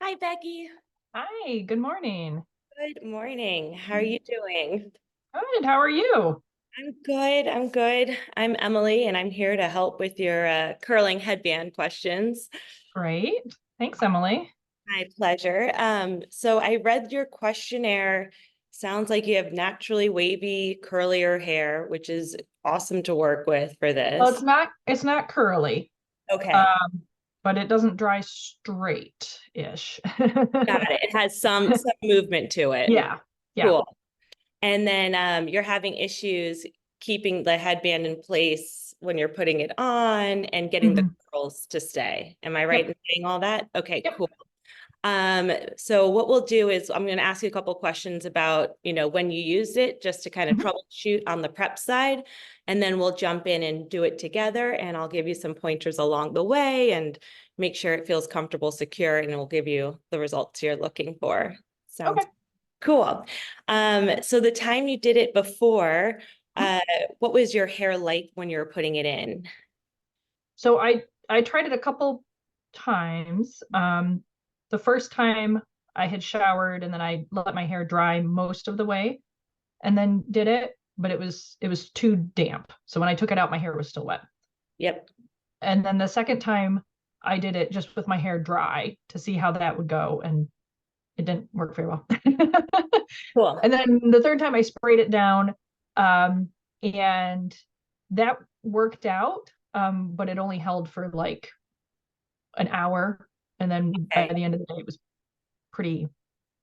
Hi, Becky. Hi, good morning. Good morning. How are you doing? Good, how are you? I'm good. I'm good. I'm Emily, and I'm here to help with your curling headband questions. Great. Thanks, Emily. My pleasure. So I read your questionnaire. Sounds like you have naturally wavy, curlier hair, which is awesome to work with for Well, this. it's not curly, Okay, um, but it doesn't dry straight-ish. got it. It has some movement to it. Yeah, yeah. Cool. And then you're having issues keeping the headband in place when you're putting it on and getting the Mhm. curls to stay. Am I right Yep, in saying all that? Okay, yep. cool. So what we'll do is I'm going to ask you a couple questions about, when you used it, just to kind of Mhm. troubleshoot on the prep side, and then we'll jump in and do it together, and I'll give you some pointers along the way and make sure it feels comfortable, secure, and we'll give you the results you're looking for. Sounds Okay. cool. So the time you did it before, Mhm. uh, what was your hair like when you were putting it in? So I tried it a couple times. The first time I had showered and then I let my hair dry most of the way and then did it, but it was too damp. So when I took it out, my hair was still wet. Yep. And then the second time I did it just with my hair dry to see how that would go, and it didn't work very well. Cool. And then the third time I sprayed it down, um, and that worked out, but it only held for like an hour. And then by Okay. the end of the day, it was pretty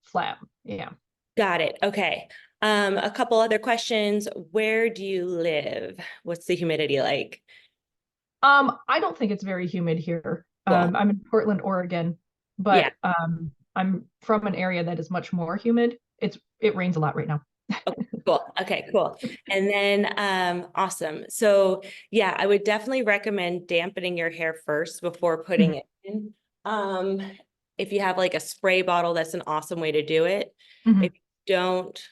flat. Yeah. Got it. Okay. A couple other questions. Where do you live? What's the humidity like? I don't think it's very humid here. Cool. I'm in Portland, Oregon, Yeah. but I'm from an area that is much more humid. It rains a lot right now. Okay, cool. Okay, cool. And then awesome. So yeah, I would definitely recommend dampening your hair first before putting Mhm. it in. Um, if you have like a spray bottle, that's an awesome way to do it. Mhm. If you don't,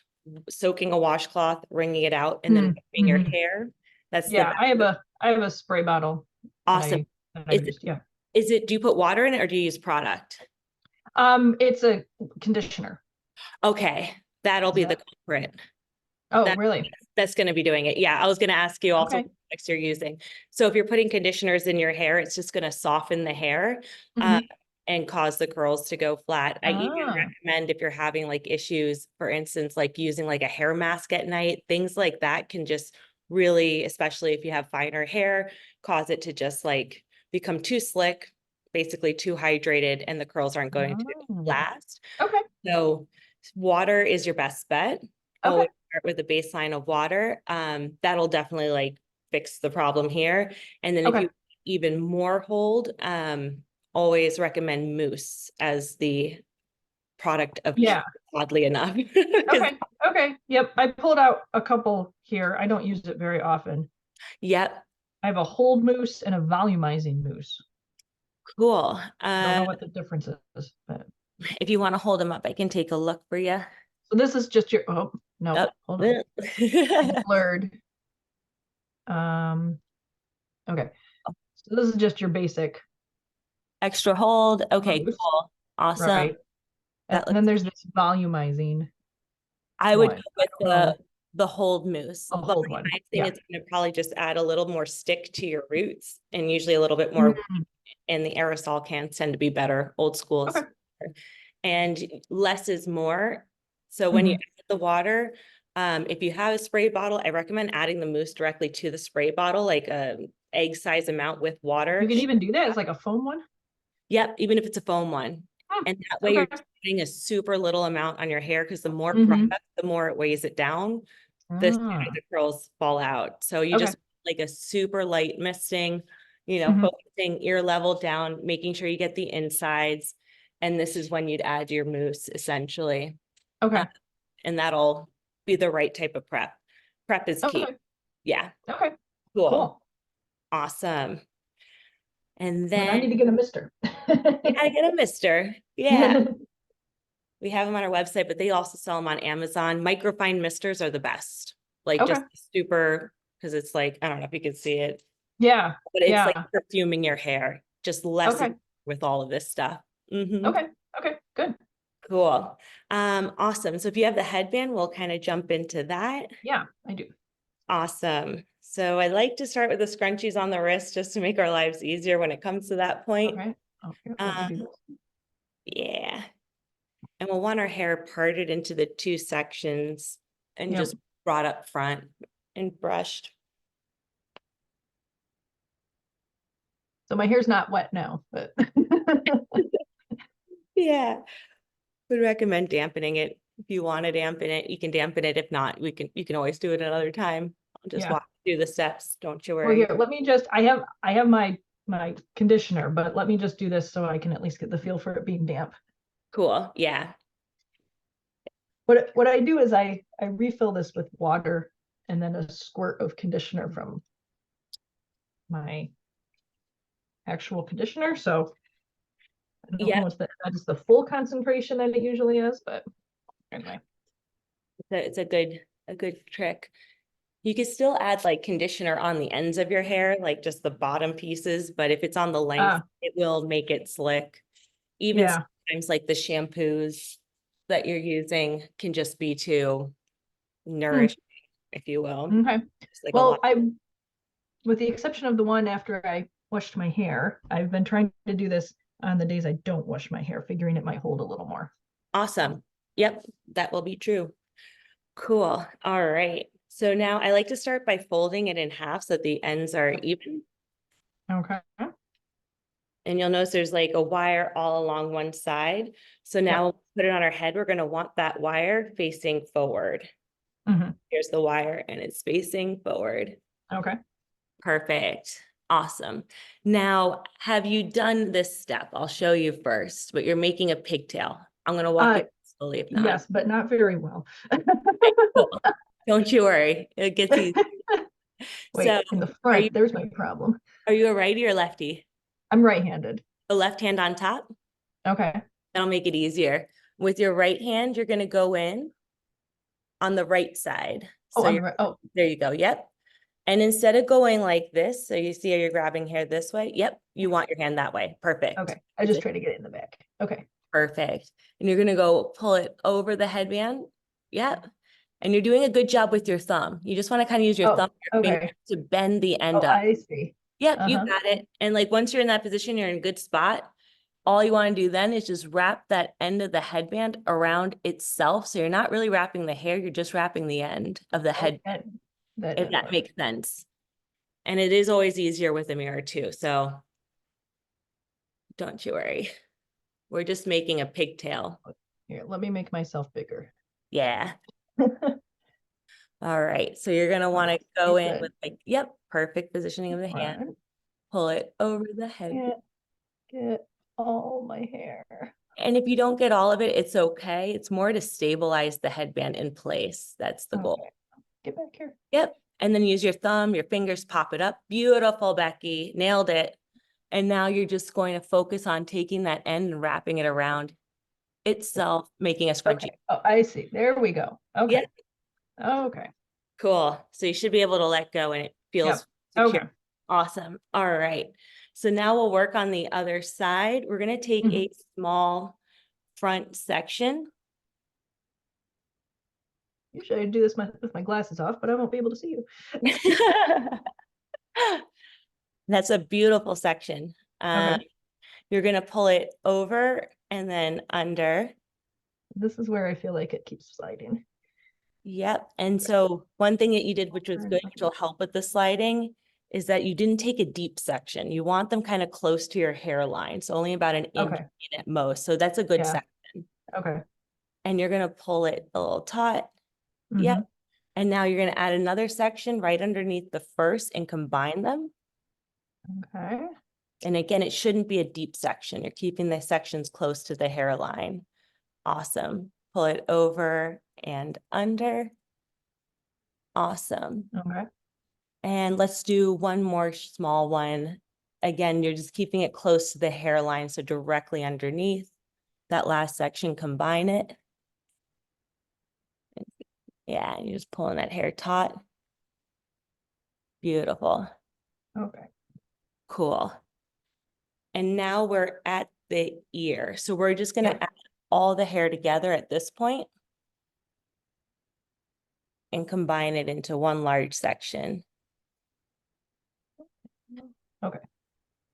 soaking a washcloth, wringing it out, and then Mhm. wiping your Mhm. hair. That's the Yeah, best. I have a spray bottle that Awesome. I've Is used. Yeah. do you put water in it or do you use product? It's a conditioner. Okay, that'll Is be the that? culprit. Oh, That really? that's going to be doing it. Yeah, I was going to ask you also what Okay. products you're using. So if you're putting conditioners in your hair, it's just going to soften the hair uh, Hmm. and cause the curls to go flat. I even Ah, recommend if you're having like issues, for instance, like using like a hair mask at night, things like that can just really, especially if you have finer hair, cause it to just like become too slick, basically too hydrated, and the curls aren't going to ah. last. Okay. So water is your best bet. Okay. Always start with a baseline of water. That'll definitely like fix the problem here. And then if Okay. you even more hold, always recommend mousse as the product of choice, Yeah. oddly enough. Because Okay. Okay. Yep. I pulled out a couple here. I don't use it very often. yep, I have a hold mousse and a volumizing mousse. cool. I don't know what the difference is, but If you want to hold them up, I can take a look for you. so this is just your, oh, no, Oh. hold on. It's blurred. Um, okay. So this is just your basic Extra hold. Okay, mousse, cool. Awesome. right? And That then looks, there's this volumizing I would go one. I with don't know. the hold mousse. A hold one. Volumizing Yeah. is going to probably just add a little more stick to your roots and usually a little bit more, Mhm. and the aerosol cans tend to be better, old schools. Okay. And less is more. So when you Hmm. add the water, if you have a spray bottle, I recommend adding the mousse directly to the spray bottle, like a egg size amount with You water. can even do that as like a foam one. Yep, even if it's a foam one. Hmm. And that way you're Okay. just putting a super little amount on your hair because the more Hmm. product, the more it weighs it down, the sooner Ah, the curls fall out. So you okay. just like a super light misting, Hmm. focusing ear level down, making sure you get the insides. And this is when you'd add your mousse essentially. Uh, Okay. and that'll be the right type of prep. Prep is key. Okay. Yeah, Okay. cool. Cool. Awesome. And Then I then need to get a mister. you gotta get a mister. Yeah. We have them on our website, but they also sell them on Amazon. Microfine misters are the best. Like just Okay. super, because it's like, I don't know if you can see it, Yeah. but it's like Yeah. perfuming your hair, just less Okay. with all of this stuff. Hmm. Okay. Okay. Cool. Awesome. So if you have the headband, we'll kind of jump into that. Yeah, I do. Awesome. So I like to start with the scrunchies on the wrist just to make our lives easier when it comes to that point. Okay. Oh, here, let me do this. Yeah. And we'll want our hair parted into the two sections and Yep. just brought up front and brushed. So my hair's not wet now, but Yeah. Would recommend dampening it. If you want to dampen it, you can dampen it. If not, you can always do it another time. I'll just yeah. walk through the steps. Don't you Well, worry. here, let me just, I have my conditioner, but let me just do this so I can at least get the feel for it being damp. Cool. Yeah. What I do is I refill this with water and then a squirt of conditioner from my actual conditioner. So I don't Yeah. know if that is the full concentration that it usually is, but anyway. It's a good trick. You can still add like conditioner on the ends of your hair, like just the bottom pieces, but if it's on the length, it will make it slick. Even Yeah. sometimes like the shampoos that you're using can just be too nourishing, if you will. Okay. Just like a Well, lot. with the exception of the one after I washed my hair, I've been trying to do this on the days I don't wash my hair, figuring it might hold a little more. Awesome. Yep, that will be true. Cool. All right. So now I like to start by folding it in half so that the ends are even. Okay. And you'll notice there's like a wire all along one side. So now we'll put it on our head. We're going to want that wire facing forward. Here's the wire and it's facing forward. Okay. Perfect. Awesome. Now, have you done this step? I'll show you first, but you're making a pigtail. I'm going to walk it slowly if not. Yes, but not very well. Okay, cool. Don't you worry. It gets easy. Wait, So in the front, there's my problem. are you a righty or lefty? I'm right-handed. The left hand on top? Okay. That'll make it easier. With your right hand, you're going to go in on the right side. Oh, So on the right. Oh, there you go. Yep. And instead of going like this, so you see how you're grabbing hair this way. Yep. You want your hand that way. Perfect. okay. I just try to get it in the back. Okay. Perfect. And you're going to go pull it over the headband. Yep. And you're doing a good job with your thumb. You just want to kind of use your thumb, your finger to bend the end Oh, up. I see. Yep, you got it. And like once you're in that position, you're in a good spot. All you want to do then is just wrap that end of the headband around itself. So you're not really wrapping the hair, you're just wrapping the end of the headband, if that makes sense. And it is always easier with a mirror too. So don't you worry. We're just making a pigtail. Here, let me make myself bigger. Yeah. All right. So you're going to want to go in with like, yep, perfect positioning of the hand. Pull it over the head. Get all my hair. And if you don't get all of it, it's okay. It's more to stabilize the headband in place. That's the goal. Get back here. Yep. And then use your thumb, your fingers, pop it up. Beautiful, Becky. Nailed it. And now you're just going to focus on taking that end and wrapping it around itself, making a scrunchie. Okay. Oh, I see. There we go. Okay. Yep. Okay. Cool. So you should be able to let go and it feels secure. Okay. Awesome. All right. So now we'll work on the other side. We're going to take a small front section. Usually I do this with my glasses off, but I won't be able to see you. That's a beautiful section. Okay. You're going to pull it over and then under. This is where I feel like it keeps sliding. Yep. And so one thing that you did, which was good, which will help with the sliding, is that you didn't take a deep section. You want them kind of close to your hairline. So only about an inch in at most. So that's a good section. Okay. And you're going to pull it a little taut. Yep. And now you're going to add another section right underneath the first and combine them. Okay. And again, it shouldn't be a deep section. You're keeping the sections close to the hairline. Awesome. Pull it over and under. Awesome. Okay. And let's do one more small one. Again, you're just keeping it close to the hairline, so directly underneath that last section, combine it. Yeah, and you're just pulling that hair taut. Beautiful. Okay. Cool. And now we're at the ear. So we're just going to add all the hair together at this point and combine it into one large section. Okay.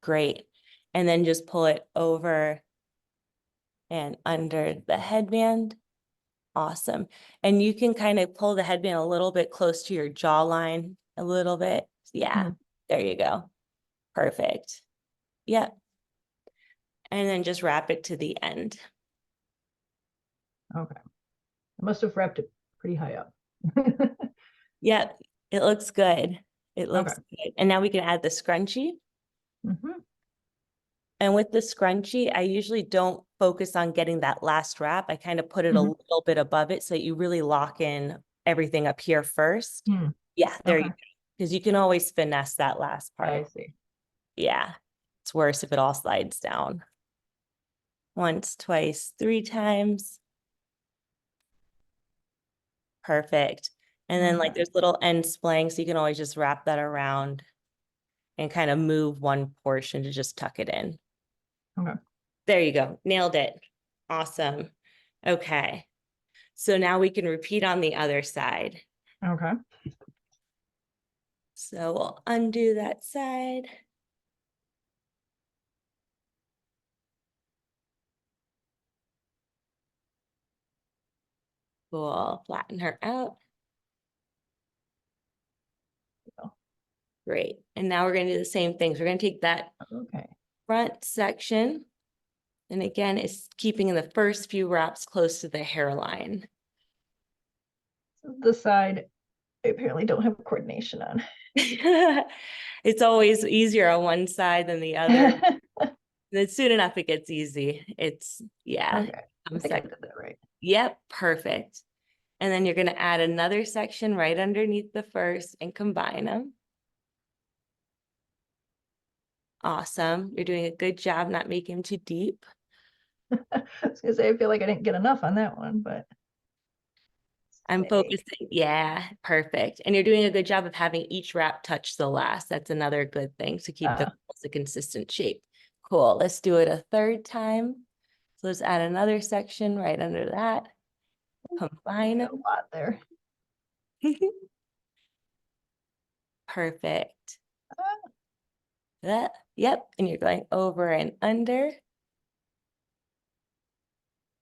Great. And then just pull it over and under the headband. Awesome. And you can kind of pull the headband a little bit close to your jawline, a little bit. Yeah, there you go. Perfect. Yep. And then just wrap it to the end. Okay. I must have wrapped it pretty high up. Yep, it looks good. It looks Okay. good. And now we can add the scrunchie. Mhm. And with the scrunchie, I usually don't focus on getting that last wrap. I kind of put it a Mhm. little bit above it so that you really lock in everything up here first. Mm. Yeah, there you Okay. go. Because you can always finesse that last I part. see. Yeah, it's worse if it all slides down. Once, twice, 3 times. Perfect. And then like Okay. there's little end splaying, so you can always just wrap that around and kind of move one portion to just tuck it in. Okay. There you go. Nailed it. Awesome. Okay. So now we can repeat on the other side. Okay. So we'll undo that side. We'll flatten her out. Great. And now we're going to do the same things. We're going to take that Okay. front section. And again, it's keeping the first few wraps close to the hairline. The side I apparently don't have coordination on. It's always easier on one side than the other. Then soon enough, it gets easy. It's, yeah. Okay. I think I did that right. Yep, perfect. And then you're going to add another section right underneath the first and combine them. Awesome. You're doing a good job not making them too deep. I was gonna say I feel like I didn't get enough on that one, but I'm focusing. Yeah, perfect. And you're doing a good job of having each wrap touch the last. That's another good thing to keep the a consistent shape. Cool. Let's do it a third time. So let's add another section right under that. Combine a them. lot there. Perfect. Yep. And you're going over and under.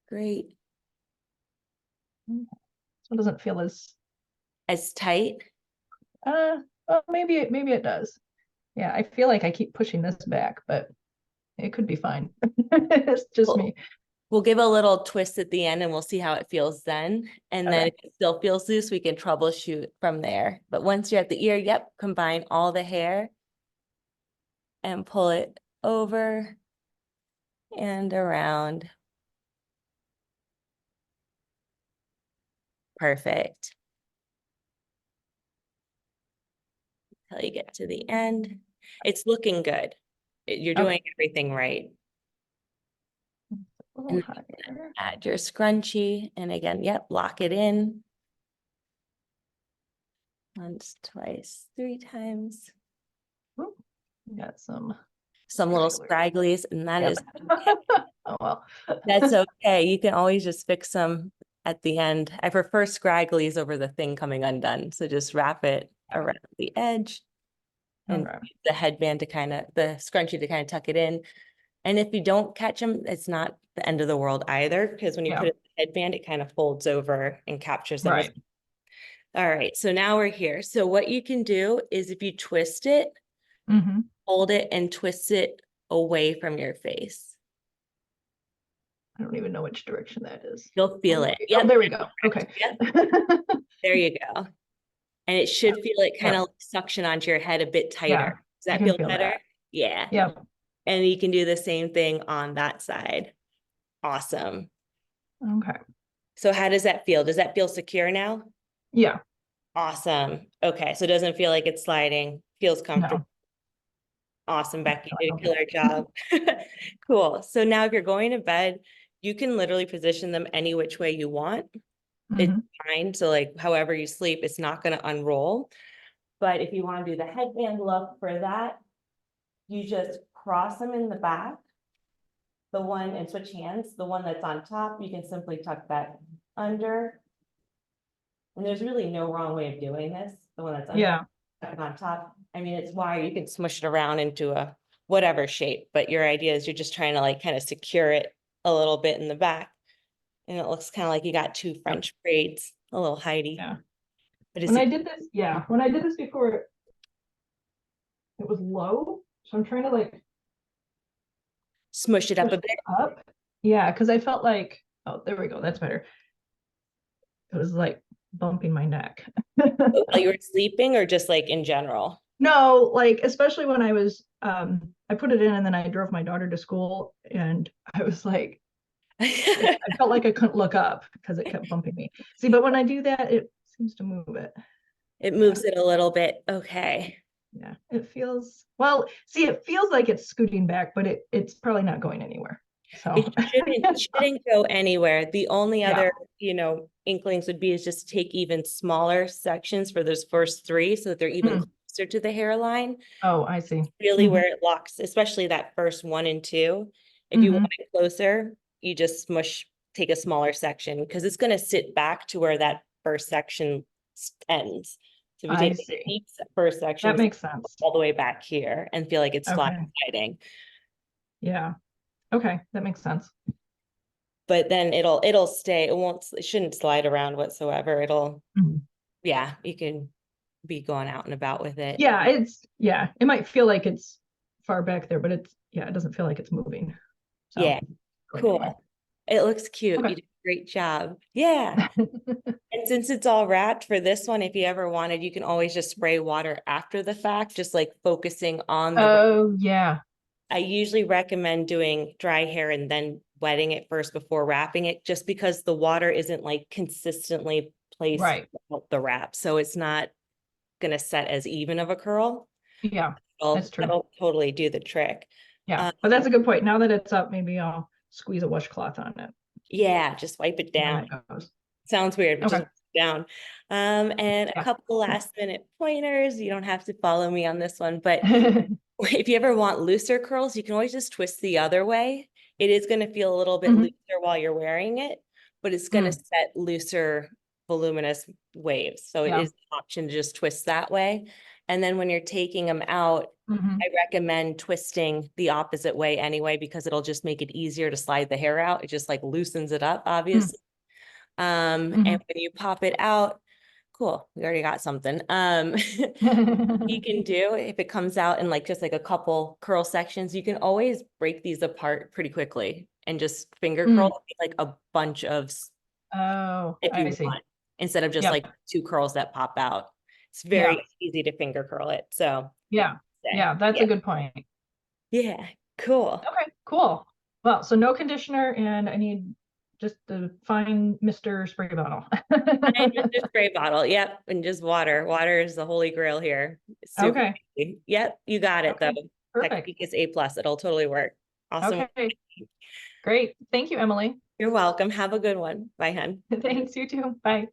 Great. This one doesn't feel As tight. well, maybe it does. Yeah, I feel like I keep pushing this back, but it could be fine. It's just me. We'll give a little twist at the end and we'll see how it feels then. And then Okay. if it still feels loose, we can troubleshoot from there. But once you're at the ear, yep, combine all the hair and pull it over and around. Perfect. Until you get to the end. It's looking good. You're doing everything right. A little And higher. add your scrunchie. And again, yep, lock it in. Once, twice, 3 times. Ooh, got some Little scragglies, and that is okay. Oh well. That's okay. You can always just fix them at the end. I prefer scragglies over the thing coming undone. So just wrap it around the edge and use the headband to the scrunchie to kind of tuck it in. And if you don't catch them, it's not the end of the world either, because when you put it in the headband, it kind of folds over and captures them. Right. All right, so now we're here. So what you can do is if you twist it, hold it and twist it away from your face. I don't even know which direction that is. You'll feel it. Oh, there we go. Okay. Yep. There you go. And it should feel it kind of suction onto your head a bit tighter. Does that feel better? That. Yeah. Yep. And you can do the same thing on that side. Awesome. Okay. So how does that feel? Does that feel secure now? Yeah. Awesome. Okay. So it doesn't feel like it's sliding. Feels comfortable. No. Awesome, Becky. You did a killer job. Cool. So now if you're going to bed, you can literally position them any which way you want. It's fine. So like however you sleep, it's not going to unroll. But if you want to do the headband look for that, you just cross them in the back the one, and switch hands, the one that's on top, you can simply tuck that under. And there's really no wrong way of doing this. The one that's under, Yeah. tuck it on top. I mean, it's wire, you can smush it around into a whatever shape, but your idea is you're just trying to like kind of secure it a little bit in the back. And it looks kind of like you got two French braids, a little Heidi. Yeah. But is When I it did this, yeah, when I did this before, it was low. So I'm trying to like smush it up push a bit? it up. Yeah, because I felt like, oh, there we go. That's better. It was like bumping my neck. While you were sleeping or just like in general? No, like especially when I was I put it in and then I drove my daughter to school and I was like I felt like I couldn't look up because it kept bumping me. See, but when I do that, it seems to move it. It moves it a little bit. Okay. Yeah, it feels well, see, it feels like it's scooting back, but it's probably not going anywhere. So It shouldn't go anywhere. The only Yeah. other, inklings would be is just take even smaller sections for those first three so that they're even closer to the hairline. Oh, I see. Really where it locks, especially that first 1 and 2. If you want it closer, you just take a smaller section because it's going to sit back to where that first section ends. So if you I take the see. deep first section, That makes sense. all the way back here and feel like it's flat Okay. sliding. Yeah. Okay, that makes sense. But then it'll stay. It shouldn't slide around whatsoever. Yeah, you can be going out and about with it. Yeah, it might feel like it's far back there, but it doesn't feel like it's moving. So Yeah, cool. anyway. It looks cute. Okay. You did a great job. Yeah. And since it's all wrapped for this one, if you ever wanted, you can always just spray water after the fact, just like focusing on the. Oh, yeah. I usually recommend doing dry hair and then wetting it first before wrapping it, just because the water isn't like consistently placed Right. throughout the wrap. So it's not going to set as even of a curl. Yeah, that's true. That'll totally do the trick. Yeah, but that's a good point. Now that it's up, maybe I'll squeeze a washcloth on it. Yeah, just wipe it down. Sounds weird, but just wipe it down. And a couple last minute pointers. You don't have to follow me on this one, but if you ever want looser curls, you can always just twist the other way. It is going to feel a little bit looser while you're wearing it, but it's going to set looser, voluminous waves. So it is an option to just twist that way. And then when you're taking them out, I recommend twisting the opposite way anyway, because it'll just make it easier to slide the hair out. It just like loosens it up, obviously. And when you pop it out, cool, we already got something. You can do, if it comes out in like just like a couple curl sections, you can always break these apart pretty quickly and just finger curl like a bunch of, if you want, instead of just like 2 curls that pop out. It's very easy to finger curl it. So yeah, that's a good point. Yeah, cool. Okay, cool. Well, so no conditioner, and I need just the fine Mr. Spray bottle. Just a spray bottle. Yep. And just water. Water is the holy grail here. Super easy. Yep. You got it though. Perfect. Technique is A+. It'll totally work. Awesome. Okay. Great. Thank you, Emily. You're welcome. Have a good one. Bye, hun. Thanks, you too. Bye.